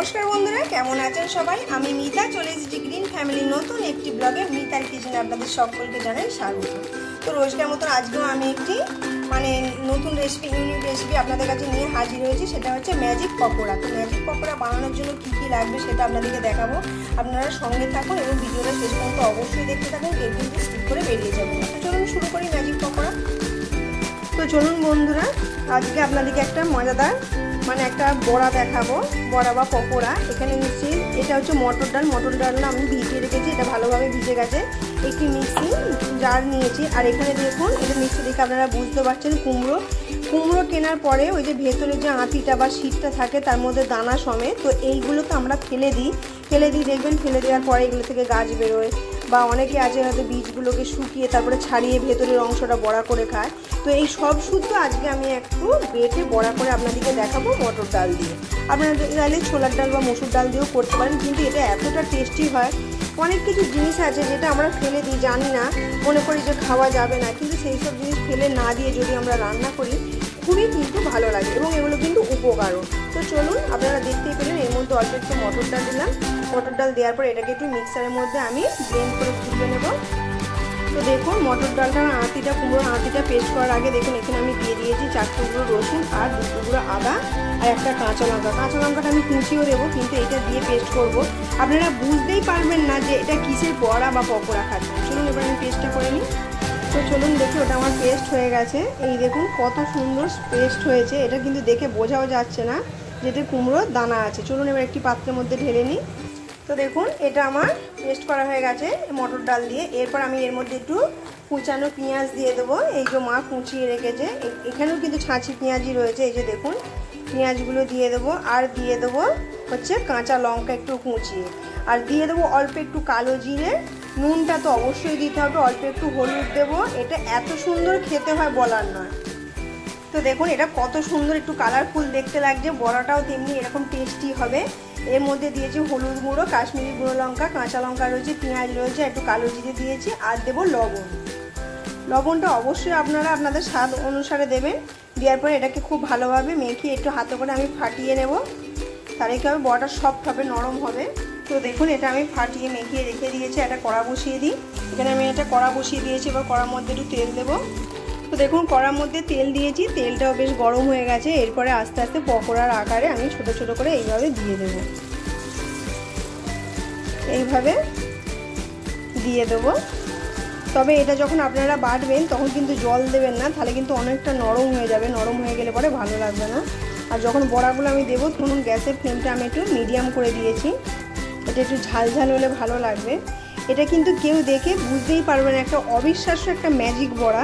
নমস্কার বন্ধুরা, কেমন আছেন সবাই? আমি মিতা চলে এসেছি গ্রিন ফ্যামিলি নতুন একটি ব্লগে। মিতার কিচেনে আপনাদের সকলকে জানাই স্বাগত। তো রোজকার মতন আজকেও আমি একটি নতুন রেসিপি, ইউনিক রেসিপি আপনাদের কাছে নিয়ে হাজির হয়েছি। সেটা হচ্ছে ম্যাজিক পকোড়া। তো ম্যাজিক পকোড়া বানানোর জন্য কী কী লাগবে সেটা আপনাদেরকে দেখাবো। আপনারা সঙ্গে থাকুন এবং ভিডিওটা শেষ পর্যন্ত অবশ্যই দেখতে থাকুন, কেউ কিন্তু স্কিপ করে বেরিয়ে যাবেন। তো চলুন শুরু করি ম্যাজিক পকোড়া। তো চলুন বন্ধুরা, আজকে আপনাদেরকে একটা মজাদার একটা বড়া দেখাবো, বড়া বা পকোড়া। এখানে নিচ্ছি, এটা হচ্ছে মটর ডাল না আমি ভিজিয়ে রেখেছি, এটা ভালোভাবে ভিজে গেছে। একটি মিক্সি জার নিয়েছি। আর এখানে দেখুন, এটা মিক্সি দেখে আপনারা বুঝতে পারছেন কুমড়ো কেনার পরে ওই যে ভেতরে যে আঁটিটা বা শীতটা থাকে তার মধ্যে দানা সমেত, তো এইগুলো তো আমরা ফেলে দিই দেখবেন ফেলে দেওয়ার পরে এগুলো থেকে গাছ বেরোয়, বা অনেকে আছে হয়তো বীজগুলোকে শুকিয়ে তারপরে ছাড়িয়ে ভেতরের অংশটা বড়া করে খায়। তো এই সব শুদ্ধ আজকে আমি একটু বেটে বড়া করে আপনাদেরকে দেখাবো মটর ডাল দিয়ে। আপনারা চাইলে ছোলার ডাল বা মসুর ডাল দিয়েও করতে পারেন, কিন্তু এটা এতটা টেস্টি হয়। অনেক কিছু জিনিস আছে যেটা আমরা ফেলে দিই, জানি না, মনে করি যে খাওয়া যাবে না, কিন্তু সেই সব জিনিস ফেলে না দিয়ে যদি আমরা রান্না করি খুবই কিন্তু ভালো লাগে এবং এগুলো কিন্তু উপকারও। তো চলুন, আপনারা দেখতেই পেলেন এর মধ্যে অল্প একটু মটর ডাল দিলাম। মটর ডাল দেওয়ার পর এটাকে একটু মিক্সারের মধ্যে আমি ব্লেন্ড করে ফুটিয়ে নেব। তো দেখুন মটর ডালটা কুমড়োর আঁটিটা পেস্ট করার আগে দেখুন এখানে আমি দিয়ে দিয়েছি 4 টুকরো রসুন আর 2 টুকরো আদা আর একটা কাঁচা লঙ্কাটা আমি কুচিয়েও দেবো, কিন্তু এটা দিয়ে পেস্ট করব। আপনারা বুঝতেই পারবেন না যে এটা কিসের বড়া বা পকোড়া খাচ্ছেন। চলুন এবার আমি পেস্টটা করে নিই। তো চলুন দেখি, ওটা আমার পেস্ট হয়ে গেছে। এই দেখুন কত সুন্দর পেস্ট হয়েছে, এটা কিন্তু দেখে বোঝাও যাচ্ছে না যেটা কুমড়োর দানা আছে। চলুন এবার একটি পাত্রের মধ্যে ঢেলে নিই। তো দেখুন এটা আমার পেস্ট করা হয়ে গেছে মটর ডাল দিয়ে। এরপর আমি এর মধ্যে একটু কুচানো পেঁয়াজ দিয়ে দেবো। এই যে মা কুচিয়ে রেখেছে, এখানেও কিন্তু ছাঁচি পেঁয়াজই রয়েছে, এই যে দেখুন পেঁয়াজগুলো দিয়ে দেবো। আর দিয়ে দেবো হচ্ছে কাঁচা লঙ্কা একটু কুচিয়ে, আর দিয়ে দেবো অল্প একটু কালো জিরে। নুনটা তো অবশ্যই দিতে হবে, অল্প একটু হলুদ দেবো। এটা এত সুন্দর খেতে হয় বলার নয়। তো দেখুন এটা কত সুন্দর একটু কালারফুল দেখতে লাগছে, বড়াটাও তেমনি এরকম টেস্টি হবে। এর মধ্যে দিয়েছি হলুদ গুঁড়ো, কাশ্মীরি গুঁড়ো লঙ্কা, কাঁচা লঙ্কা রয়েছে, পেঁয়াজ রয়েছে, একটু কালো জিরে দিয়েছি, আর দেবো লবণটা অবশ্যই আপনারা আপনাদের স্বাদ অনুসারে দেবেন। দেওয়ার পরে এটাকে খুব ভালোভাবে মেখে একটু হাতে করে আমি ফাটিয়ে নেব, তাহলে কি হবে বড়াটা সফট হবে, নরম হবে। তো দেখুন এটা আমি ফাটিয়ে মেখিয়ে রেখে দিয়েছি। একটা কড়া বসিয়ে দিই। এখানে আমি একটা কড়া বসিয়ে দিয়েছি, এবার কড়ার মধ্যে একটু তেল দেবো। তো দেখুন কড়ার মধ্যে তেল দিয়েছি, তেলটাও বেশ গরম হয়ে গেছে। এরপরে আস্তে আস্তে পকোড়ার আকারে আমি ছোট ছোট করে এইভাবে দিয়ে দেব, এইভাবে দিয়ে দেবো। তবে এটা যখন আপনারা বাটবেন তখন কিন্তু জল দেবেন না, তাহলে কিন্তু অনেকটা নরম হয়ে যাবে, নরম হয়ে গেলে পরে ভালো লাগবে না। আর যখন বড়াগুলো আমি দেবো তখন গ্যাসের ফ্লেমটা আমি একটু মিডিয়াম করে দিয়েছি, এটা একটু ঝাল হলে ভালো লাগবে। এটা কিন্তু কেউ দেখে বুঝতেই পারবে না, একটা অবিশ্বাস্য একটা ম্যাজিক বড়া।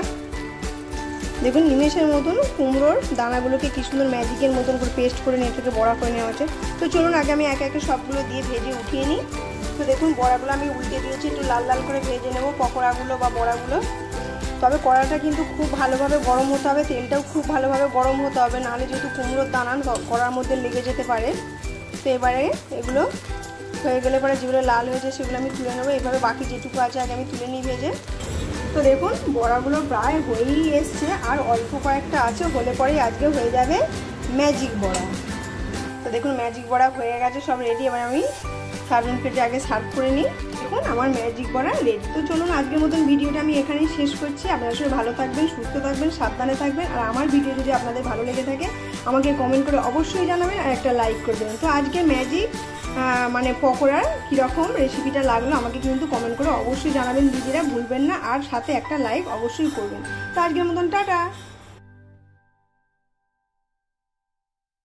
দেখুন নিমেষের মতন কুমড়োর দানাগুলোকে কি সুন্দর ম্যাজিকের মতন করে পেস্ট করে নিয়ে থেকে বড়া করে নেওয়া হচ্ছে। তো চলুন আগে আমি একে একে সবগুলো দিয়ে ভেজে উঠিয়ে নিই। তো দেখুন বড়াগুলো আমি উল্টে দিয়েছি, একটু লাল লাল করে ভেজে নেব পকোড়াগুলো বা বড়াগুলো। তবে কড়াটা কিন্তু খুব ভালোভাবে গরম হতে হবে, তেলটাও খুব ভালোভাবে গরম হতে হবে, নাহলে যেহেতু কুমড়োর দানা কড়ার মধ্যে লেগে যেতে পারে। তো এবারে এগুলো হয়ে গেলে পরে যেগুলো লাল হয়েছে সেগুলো আমি তুলে নেবো। এভাবে বাকি যেটুকু আছে আগে আমি তুলে নিই ভেজে। তো দেখুন বড়াগুলো প্রায় হয়েই এসছে, আর অল্প কয়েকটা আছে, হলে পরেই আজকে হয়ে যাবে ম্যাজিক বড়া। তো দেখুন ম্যাজিক বড়া হয়ে গেছে, সব রেডি। এবার আমি সার্ভিং প্লেটে আগে সার্ভ করে নিই। দেখুন আমার ম্যাজিক বড়া রেডি। তো চলুন আজকের মতন ভিডিওটা আমি এখানেই শেষ করছি। আপনারা সবাই ভালো থাকবেন, সুস্থ থাকবেন, সাবধানে থাকবেন। আর আমার ভিডিও যদি আপনাদের ভালো লেগে থাকে আমাকে কমেন্ট করে অবশ্যই জানাবেন, আর একটা লাইক করে দেবেন। তো আজকে ম্যাজিক পকোড়ার কীরকম রেসিপিটা লাগলো আমাকে কিন্তু কমেন্ট করে অবশ্যই জানাবেন দিদিরা, ভুলবেন না। আর সাথে একটা লাইক অবশ্যই করবেন। তো আজকের মতন টাটা।